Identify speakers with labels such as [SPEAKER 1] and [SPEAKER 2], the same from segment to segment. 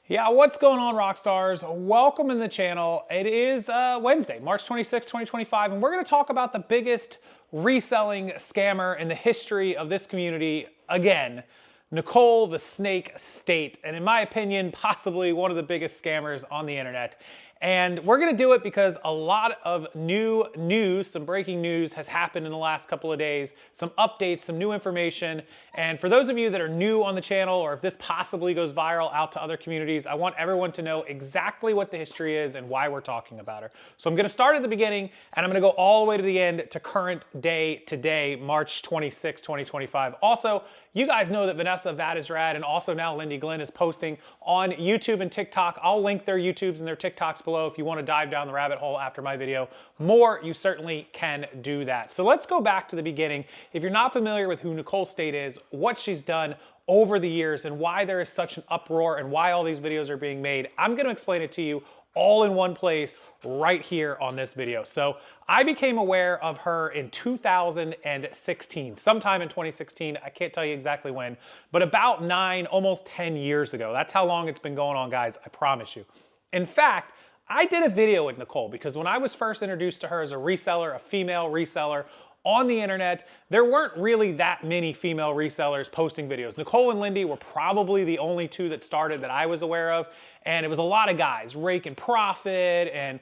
[SPEAKER 1] Yeah, what's going on, rock stars? Welcome in the channel. It is Wednesday, March 26, 2025, and we're going to talk about the biggest reselling scammer in the history of this community again, Nicole the Snake State, and in my opinion, possibly one of the biggest scammers on the internet. And we're going to do it because a lot of new news, some breaking news has happened in the last couple of days, some updates, some new information. And for those of you that are new on the channel, or if this possibly goes viral out to other communities, I want everyone to know exactly what the history is and why we're talking about her. So I'm going to start at the beginning and I'm going to go all the way to the end to current day today, March 26, 2025. Also, you guys know that Vanessa, That Is Rad, and also now Lindey Glenns is posting on YouTube and TikTok. I'll link their YouTubes and their TikToks below if you want to dive down the rabbit hole after my video. More, you certainly can do that. So let's go back to the beginning. If you're not familiar with who Nicole State is, what she's done over the years, and why there is such an uproar and why all these videos are being made, I'm going to explain it to you all in one place right here on this video. So I became aware of her in 2016, sometime in 2016. I can't tell you exactly when, but about 9, almost 10 years ago. That's how long it's been going on, guys. I promise you. In fact, I did a video with Nicole because when I was first introduced to her as a reseller, a female reseller, on the internet, there weren't really that many female resellers posting videos. Nicole and Lindey were probably the only two that started that I was aware of. And it was a lot of guys, Rake and Profit, and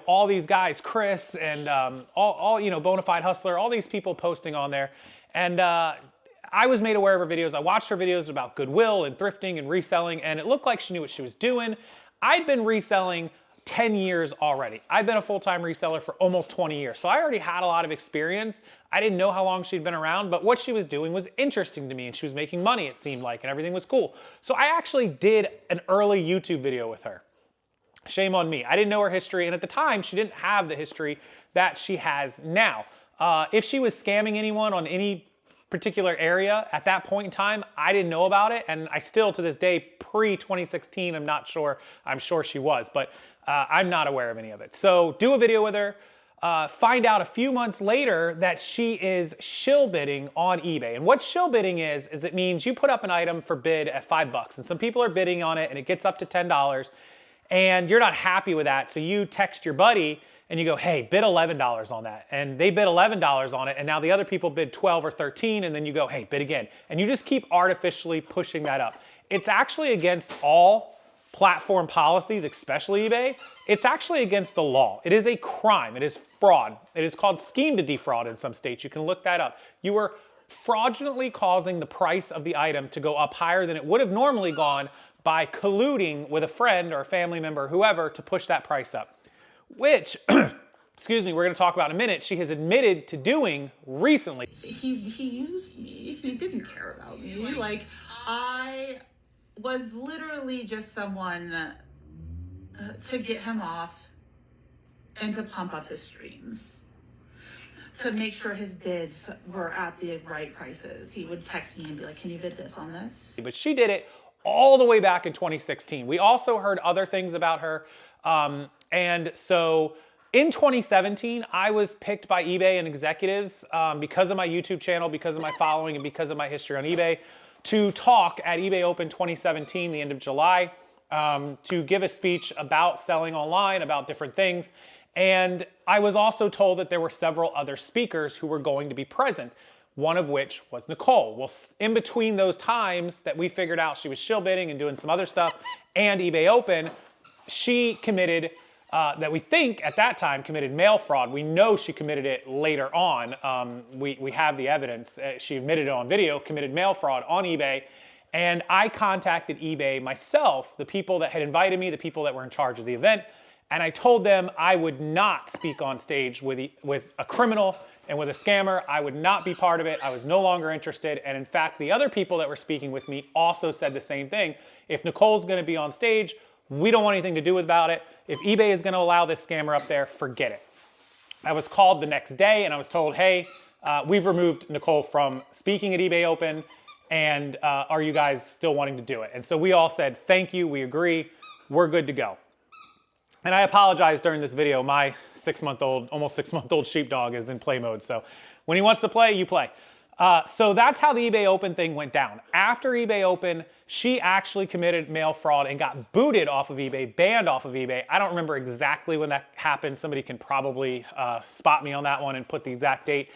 [SPEAKER 1] all these guys, Chris, and all Bonafide Hustler, all these people posting on there. And I was made aware of her videos. I watched her videos about Goodwill and thrifting and reselling, and it looked like she knew what she was doing. I'd been reselling 10 years already. I've been a full-time reseller for almost 20 years. So I already had a lot of experience. I didn't know how long she'd been around, but what she was doing was interesting to me, and she was making money, it seemed like, and everything was cool. So I actually did an early YouTube video with her. Shame on me. I didn't know her history, and at the time, she didn't have the history that she has now. If she was scamming anyone on any particular area at that point in time, I didn't know about it, and I still, to this day, pre-2016, I'm not sure. I'm sure she was, but I'm not aware of any of it. So do a video with her, find out a few months later that she is shill bidding on eBay. And what shill bidding is it means you put up an item for bid at $5, and some people are bidding on it and it gets up to $10, and you're not happy with that. So you text your buddy and you go, hey, bid $11 on that. And they bid $11 on it, and now the other people bid 12 or 13, and then you go, hey, bid again. And you just keep artificially pushing that up. It's actually against all platform policies, especially eBay. It's actually against the law. It is a crime. It is fraud. It is called scheme to defraud in some states. You can look that up. You are fraudulently causing the price of the item to go up higher than it would have normally gone by colluding with a friend or a family member or whoever to push that price up, which, excuse me, we're going to talk about in a minute, she has admitted to doing recently.
[SPEAKER 2] He used me. He didn't care about me. Like, I was literally just someone to get him off and to pump up his streams, to make sure his bids were at the right prices. He would text me and be like, can you bid this on this?
[SPEAKER 1] But she did it all the way back in 2016. We also heard other things about her. And so in 2017, I was picked by eBay and executives because of my YouTube channel, because of my following, and because of my history on eBay, to talk at eBay Open 2017, the end of July, to give a speech about selling online, about different things. And I was also told that there were several other speakers who were going to be present, one of which was Nicole. Well, in between those times that we figured out she was shill bidding and doing some other stuff and eBay Open, she committed, that we think at that time committed mail fraud. We know she committed it later on. We have the evidence. She admitted it on video, committed mail fraud on eBay. And I contacted eBay myself, the people that had invited me, the people that were in charge of the event. And I told them I would not speak on stage with a criminal and with a scammer. I would not be part of it. I was no longer interested. And in fact, the other people that were speaking with me also said the same thing. If Nicole's going to be on stage, we don't want anything to do about it. If eBay is going to allow this scammer up there, forget it. I was called the next day and I was told, hey, we've removed Nicole from speaking at eBay Open, and are you guys still wanting to do it? And so we all said, thank you, we agree, we're good to go. And I apologize during this video, my almost 6-month-old sheepdog is in play mode. So when he wants to play, you play. So that's how the eBay Open thing went down. After eBay Open, she actually committed mail fraud and got booted off of eBay, banned off of eBay. I don't remember exactly when that happened. Somebody can probably spot me on that one and put the exact date.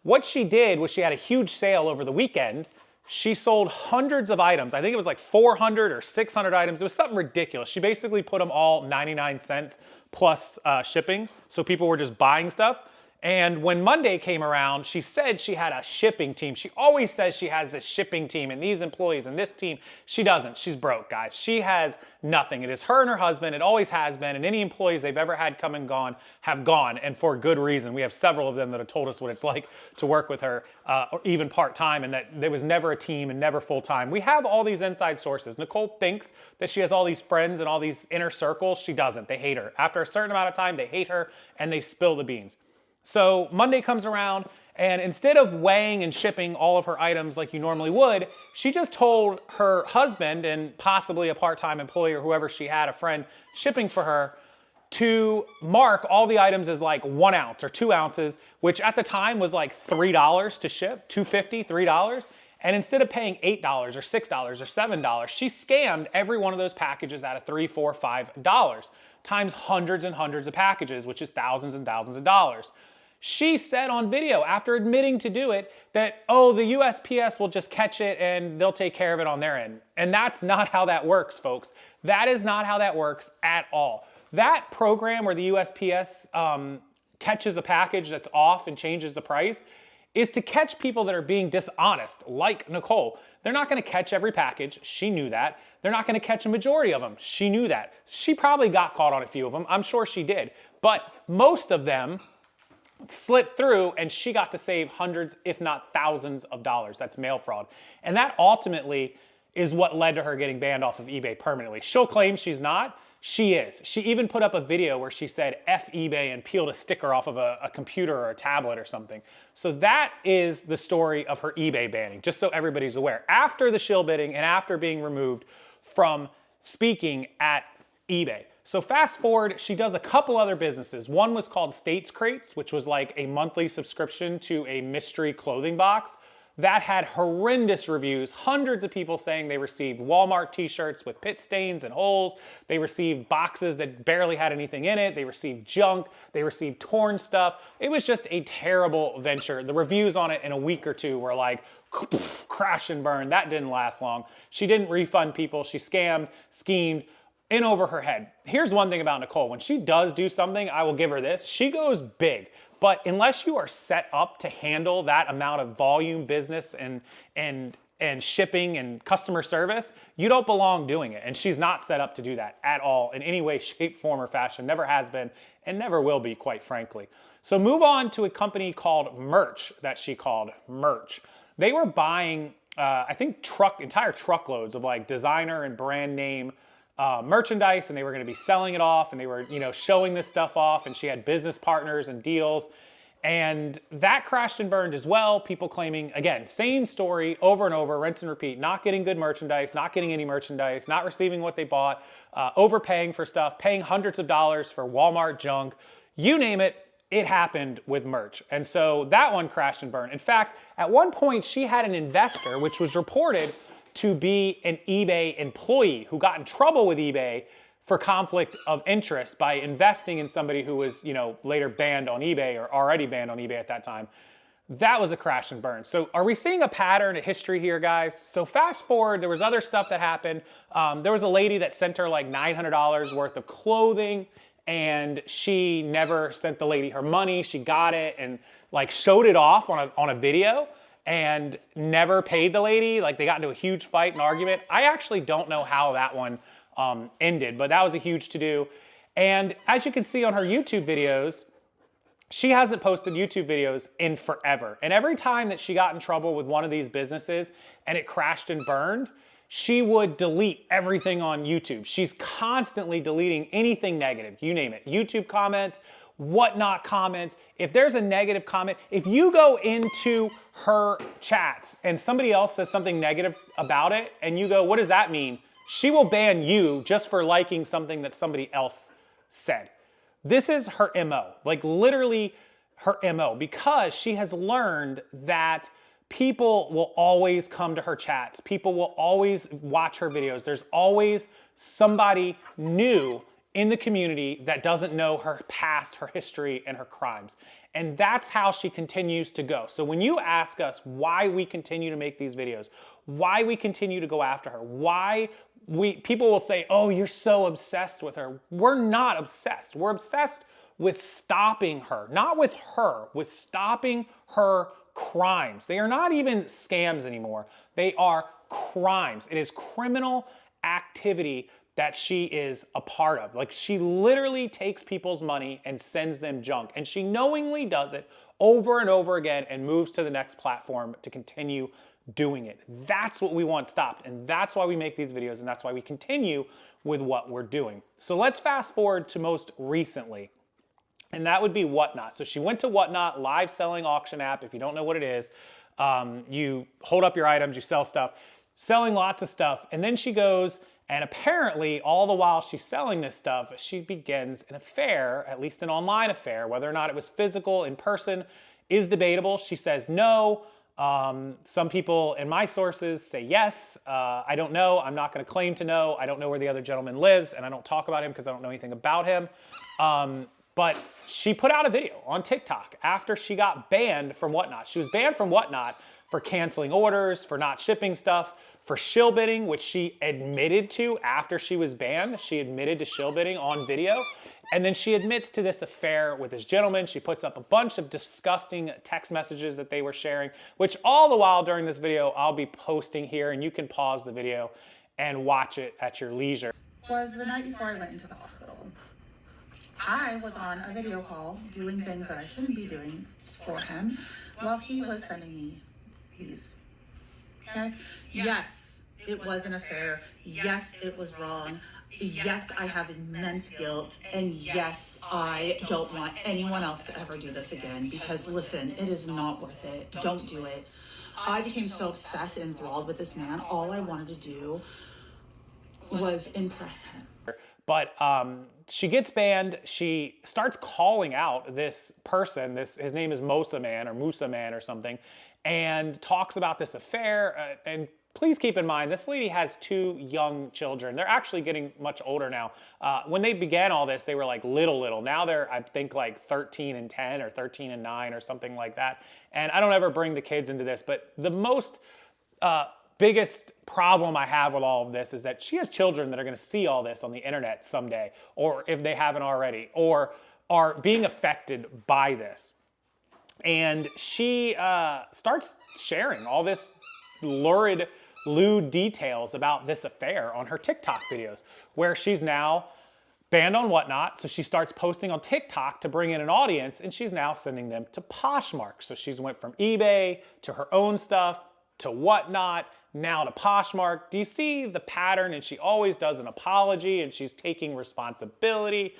[SPEAKER 1] What she did was she had a huge sale over the weekend. She sold hundreds of items. I think it was like 400 or 600 items. It was something ridiculous. She basically put them all 99 cents plus shipping. So people were just buying stuff. And when Monday came around, she said she had a shipping team. She always says she has a shipping team and these employees and this team. She doesn't. She's broke, guys. She has nothing. It is her and her husband. It always has been. And any employees they've ever had come and gone have gone, and for good reason. We have several of them that have told us what it's like to work with her, or even part-time, and that there was never a team and never full-time. We have all these inside sources. Nicole thinks that she has all these friends and all these inner circles. She doesn't. They hate her. After a certain amount of time, they hate her and they spill the beans. So Monday comes around, and instead of weighing and shipping all of her items like you normally would, she just told her husband and possibly a part-time employee or whoever she had, a friend shipping for her, to mark all the items as like 1 ounce or 2 ounces, which at the time was like $3 to ship, $2.50, $3. And instead of paying $8 or $6 or $7, she scammed every one of those packages out of $3, $4, $5 times hundreds and hundreds of packages, which is thousands and thousands of dollars. She said on video, after admitting to do it, that, oh, the USPS will just catch it and they'll take care of it on their end. And that's not how that works, folks. That is not how that works at all. That program where the USPS catches a package that's off and changes the price is to catch people that are being dishonest, like Nicole. They're not going to catch every package. She knew that. They're not going to catch a majority of them. She knew that. She probably got caught on a few of them. I'm sure she did. But most of them slipped through, and she got to save hundreds, if not thousands of dollars. That's mail fraud. And that ultimately is what led to her getting banned off of eBay permanently. She'll claim she's not. She is. She even put up a video where she said F eBay and peeled a sticker off of a computer or a tablet or something. So that is the story of her eBay banning, just so everybody's aware. After the shill bidding and after being removed from speaking at eBay. So fast forward, she does a couple other businesses. One was called States Crates, which was like a monthly subscription to a mystery clothing box. That had horrendous reviews, hundreds of people saying they received Walmart t-shirts with pit stains and holes. They received boxes that barely had anything in it. They received junk. They received torn stuff. It was just a terrible venture. The reviews on it in a week or two were like, crash and burn. That didn't last long. She didn't refund people. She scammed, schemed, in over her head. Here's one thing about Nicole. When she does do something, I will give her this. She goes big. But unless you are set up to handle that amount of volume business and shipping and customer service, you don't belong doing it. And she's not set up to do that at all in any way, shape, form, or fashion. Never has been and never will be, quite frankly. So move on to a company called Merch that she called Merch. They were buying, I think, entire truckloads of like designer and brand name merchandise, and they were going to be selling it off, and they were, showing this stuff off, and she had business partners and deals, and that crashed and burned as well. People claiming, again, same story over and over, rinse and repeat, not getting good merchandise, not getting any merchandise, not receiving what they bought, overpaying for stuff, paying hundreds of dollars for Walmart junk, you name it. It happened with Merch. And so that one crashed and burned. In fact, at one point she had an investor, which was reported to be an eBay employee who got in trouble with eBay for conflict of interest by investing in somebody who was, later banned on eBay or already banned on eBay at that time. That was a crash and burn. So are we seeing a pattern, a history here, guys? So fast forward, there was other stuff that happened. There was a lady that sent her like $900 worth of clothing, and she never sent the lady her money. She got it and like showed it off on a video, and never paid the lady. Like they got into a huge fight and argument. I actually don't know how that one ended, but that was a huge to-do. And as you can see on her YouTube videos, she hasn't posted YouTube videos in forever. And every time that she got in trouble with one of these businesses and it crashed and burned, she would delete everything on YouTube. She's constantly deleting anything negative, you name it. YouTube comments, whatnot comments. If there's a negative comment, if you go into her chats and somebody else says something negative about it and you go, what does that mean? She will ban you just for liking something that somebody else said. This is her MO, like literally her MO, because she has learned that people will always come to her chats. People will always watch her videos. There's always somebody new in the community that doesn't know her past, her history, and her crimes. And that's how she continues to go. So when you ask us why we continue to make these videos, why we continue to go after her, people will say, oh, you're so obsessed with her. We're not obsessed. We're obsessed with stopping her, not with her, with stopping her crimes. They are not even scams anymore. They are crimes. It is criminal activity that she is a part of. Like, she literally takes people's money and sends them junk, and she knowingly does it over and over again and moves to the next platform to continue doing it. That's what we want stopped, and that's why we make these videos, and that's why we continue with what we're doing. So let's fast forward to most recently, and that would be Whatnot. So she went to Whatnot, live selling auction app. If you don't know what it is, you hold up your items, you sell stuff, selling lots of stuff, and then she goes, and apparently, all the while she's selling this stuff, she begins an affair, at least an online affair. Whether or not it was physical, in person, is debatable. She says no. Some people in my sources say yes. I don't know. I'm not going to claim to know. I don't know where the other gentleman lives, and I don't talk about him because I don't know anything about him. But she put out a video on TikTok after she got banned from Whatnot. She was banned from Whatnot for canceling orders, for not shipping stuff, for shill bidding, which she admitted to after she was banned. She admitted to shill bidding on video. And then she admits to this affair with this gentleman. She puts up a bunch of disgusting text messages that they were sharing, which all the while during this video, I'll be posting here, and you can pause the video and watch it at your leisure.
[SPEAKER 2] Was the night before I went into the hospital. I was on a video call doing things that I shouldn't be doing for him while he was sending me these. Okay? Yes, it was an affair. Yes, it was wrong. Yes, I have immense guilt. And yes, I don't want anyone else to ever do this again, because listen, it is not worth it. Don't do it. I became so obsessed and enthralled with this man. All I wanted to do was impress him.
[SPEAKER 1] But she gets banned. She starts calling out this person. His name is Musa Man or something, and talks about this affair. And please keep in mind, this lady has 2 young children. They're actually getting much older now. When they began all this, they were like little. Now they're, I think, like 13 and 10 or 13 and 9 or something like that. And I don't ever bring the kids into this, but the most biggest problem I have with all of this is that she has children that are going to see all this on the internet someday, or if they haven't already, or are being affected by this. And she starts sharing all this lurid, lewd details about this affair on her TikTok videos, where she's now banned on Whatnot. So she starts posting on TikTok to bring in an audience, and she's now sending them to Poshmark. So she's went from eBay to her own stuff to Whatnot, now to Poshmark. Do you see the pattern? And she always does an apology, and she's taking responsibility.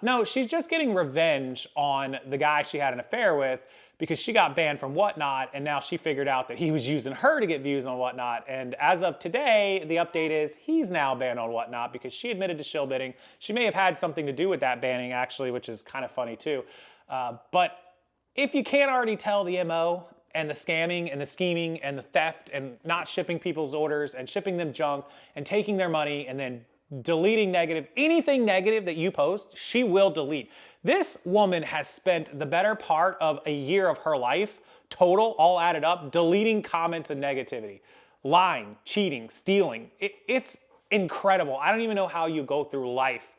[SPEAKER 1] No, she's just getting revenge on the guy she had an affair with, because she got banned from Whatnot, and now she figured out that he was using her to get views on Whatnot. And as of today, the update is he's now banned on Whatnot because she admitted to shill bidding. She may have had something to do with that banning, actually, which is kind of funny too. But if you can't already tell the MO and the scamming and the scheming and the theft and not shipping people's orders and shipping them junk and taking their money and then deleting anything negative that you post, she will delete. This woman has spent the better part of a year of her life, total, all added up, deleting comments and negativity, lying, cheating, stealing. It's incredible. I don't even know how you go through life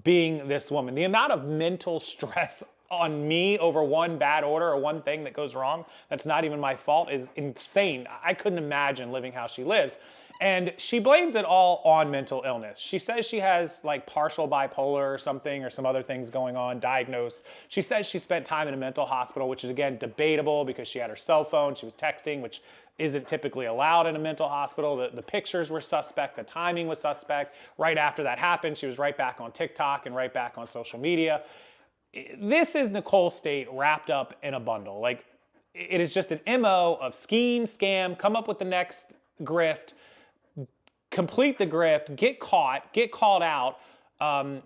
[SPEAKER 1] being this woman. The amount of mental stress on me over one bad order or one thing that goes wrong that's not even my fault is insane. I couldn't imagine living how she lives. And she blames it all on mental illness. She says she has like partial bipolar or something, or some other things going on, diagnosed. She says she spent time in a mental hospital, which is again debatable because she had her cell phone, she was texting, which isn't typically allowed in a mental hospital. The pictures were suspect, the timing was suspect. Right after that happened, she was right back on TikTok and right back on social media. This is Nicole State wrapped up in a bundle. Like, it is just an MO of scheme, scam, come up with the next grift, complete the grift, get caught, get called out,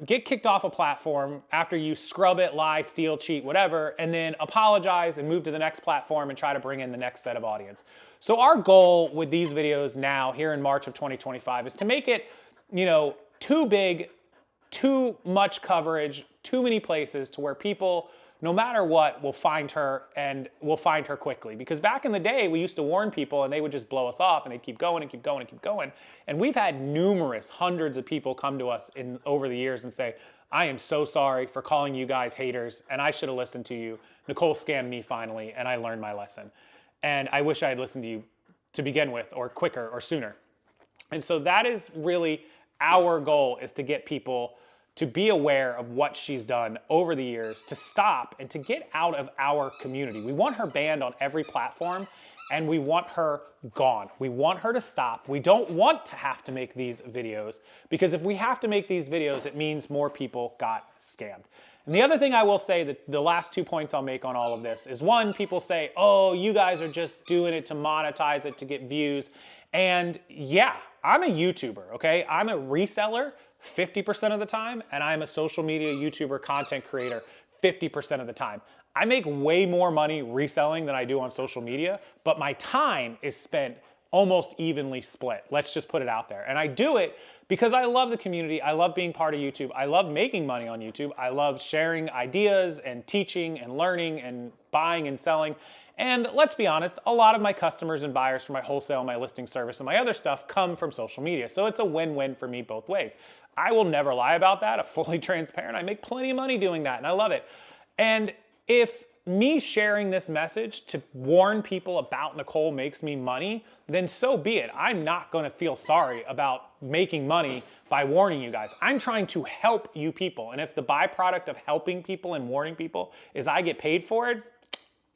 [SPEAKER 1] get kicked off a platform after you scrub it, lie, steal, cheat, whatever, and then apologize and move to the next platform and try to bring in the next set of audience. So our goal with these videos now, here in March of 2025, is to make it, too big, too much coverage, too many places to where people, no matter what, will find her and will find her quickly. Because back in the day, we used to warn people and they would just blow us off and they'd keep going and keep going and keep going. And we've had hundreds of people come to us over the years and say, I am so sorry for calling you guys haters and I should have listened to you. Nicole scammed me finally and I learned my lesson. And I wish I had listened to you to begin with, or quicker or sooner. And so that is really our goal, is to get people to be aware of what she's done over the years, to stop and to get out of our community. We want her banned on every platform and we want her gone. We want her to stop. We don't want to have to make these videos, because if we have to make these videos, it means more people got scammed. And the other thing I will say, that the last 2 points I'll make on all of this is, one, people say, oh, you guys are just doing it to monetize it, to get views. And yeah, I'm a YouTuber, okay? I'm a reseller 50% of the time, and I'm a social media YouTuber content creator 50% of the time. I make way more money reselling than I do on social media, but my time is spent almost evenly split. Let's just put it out there. And I do it because I love the community. I love being part of YouTube. I love making money on YouTube. I love sharing ideas and teaching and learning and buying and selling. And let's be honest, a lot of my customers and buyers for my wholesale, my listing service, and my other stuff come from social media. So it's a win-win for me both ways. I will never lie about that. I'm fully transparent. I make plenty of money doing that, and I love it. And if me sharing this message to warn people about Nicole makes me money, then so be it. I'm not going to feel sorry about making money by warning you guys. I'm trying to help you people. And if the byproduct of helping people and warning people is I get paid for it,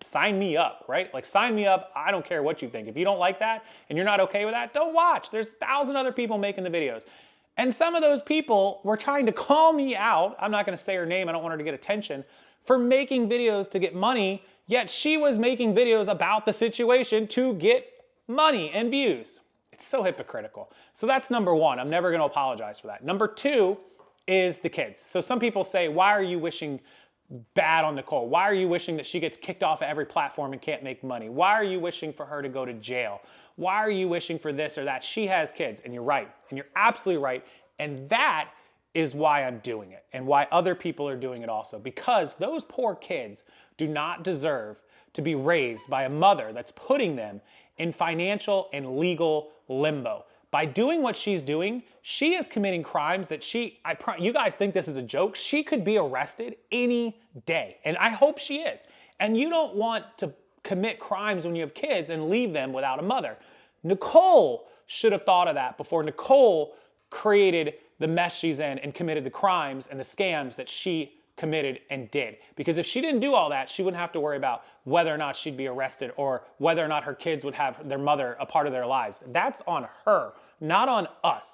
[SPEAKER 1] sign me up, right? Like, sign me up. I don't care what you think. If you don't like that and you're not okay with that, don't watch. There's 1,000 other people making the videos. And some of those people were trying to call me out. I'm not going to say her name. I don't want her to get attention, for making videos to get money, yet she was making videos about the situation to get money and views. It's so hypocritical. So that's number one. I'm never going to apologize for that. Number two is the kids. So some people say, why are you wishing bad on Nicole? Why are you wishing that she gets kicked off of every platform and can't make money? Why are you wishing for her to go to jail? Why are you wishing for this or that? She has kids. And you're right. And you're absolutely right. And that is why I'm doing it, and why other people are doing it also, because those poor kids do not deserve to be raised by a mother that's putting them in financial and legal limbo. By doing what she's doing, she is committing crimes that you guys think this is a joke. She could be arrested any day, and I hope she is. And you don't want to commit crimes when you have kids and leave them without a mother. Nicole should have thought of that before Nicole created the mess she's in and committed the crimes and the scams that she committed and did. Because if she didn't do all that, she wouldn't have to worry about whether or not she'd be arrested or whether or not her kids would have their mother a part of their lives. That's on her, not on us.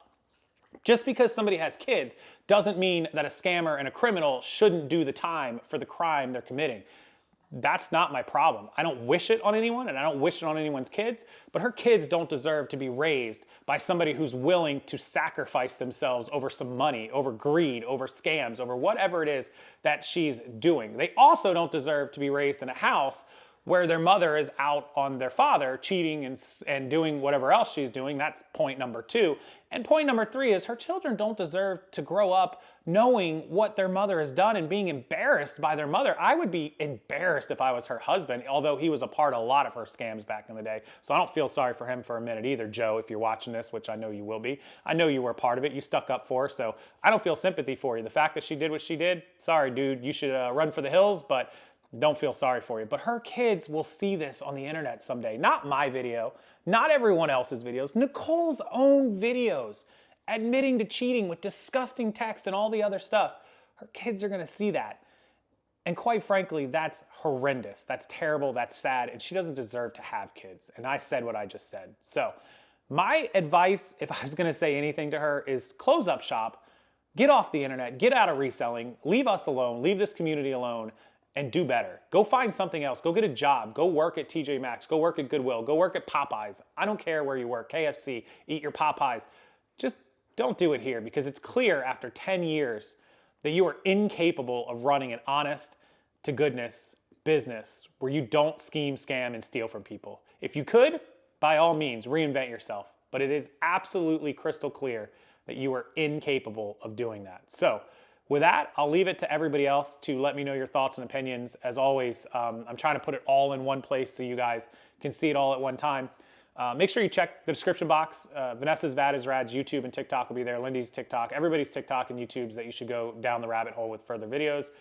[SPEAKER 1] Just because somebody has kids doesn't mean that a scammer and a criminal shouldn't do the time for the crime they're committing. That's not my problem. I don't wish it on anyone, and I don't wish it on anyone's kids, but her kids don't deserve to be raised by somebody who's willing to sacrifice themselves over some money, over greed, over scams, over whatever it is that she's doing. They also don't deserve to be raised in a house where their mother is out on their father, cheating and doing whatever else she's doing. That's point number two. And point number three is her children don't deserve to grow up knowing what their mother has done and being embarrassed by their mother. I would be embarrassed if I was her husband, although he was a part of a lot of her scams back in the day. So I don't feel sorry for him for a minute either, Joe, if you're watching this, which I know you will be. I know you were a part of it. You stuck up for her, so I don't feel sympathy for you. The fact that she did what she did, sorry, dude, you should run for the hills, but don't feel sorry for you. But her kids will see this on the internet someday. Not my video, not everyone else's videos, Nicole's own videos, admitting to cheating with disgusting text and all the other stuff. Her kids are gonna see that. And quite frankly, that's horrendous. That's terrible, that's sad, and she doesn't deserve to have kids. And I said what I just said. So my advice, if I was gonna say anything to her, is close up shop, get off the internet, get out of reselling, leave us alone, leave this community alone, and do better. Go find something else. Go get a job. Go work at TJ Maxx. Go work at Goodwill. Go work at Popeyes. I don't care where you work. KFC. Eat your Popeyes. Just don't do it here, because it's clear after 10 years that you are incapable of running an honest to goodness business where you don't scheme, scam, and steal from people. If you could, by all means, reinvent yourself. But it is absolutely crystal clear that you are incapable of doing that. So with that, I'll leave it to everybody else to let me know your thoughts and opinions. As always, I'm trying to put it all in one place so you guys can see it all at one time. Make sure you check the description box. Vanessa's Vad is Rad's YouTube and TikTok will be there. Lindey's TikTok, everybody's TikTok and YouTube's that you should go down the rabbit hole with further videos.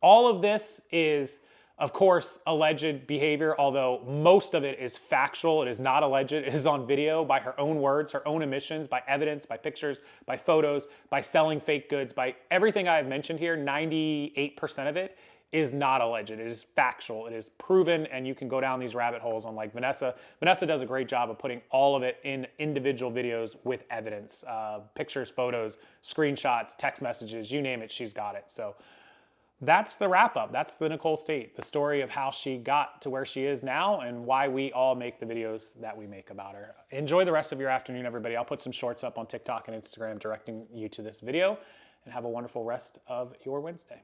[SPEAKER 1] All of this is, of course, alleged behavior, although most of it is factual. It is not alleged. It is on video by her own words, her own admissions, by evidence, by pictures, by photos, by selling fake goods, by everything I have mentioned here. 98% of it is not alleged. It is factual. It is proven, and you can go down these rabbit holes on like Vanessa. Vanessa does a great job of putting all of it in individual videos with evidence, pictures, photos, screenshots, text messages, you name it, she's got it. So that's the wrap up. That's the Nicole State, the story of how she got to where she is now and why we all make the videos that we make about her. Enjoy the rest of your afternoon, everybody. I'll put some shorts up on TikTok and Instagram directing you to this video, and have a wonderful rest of your Wednesday.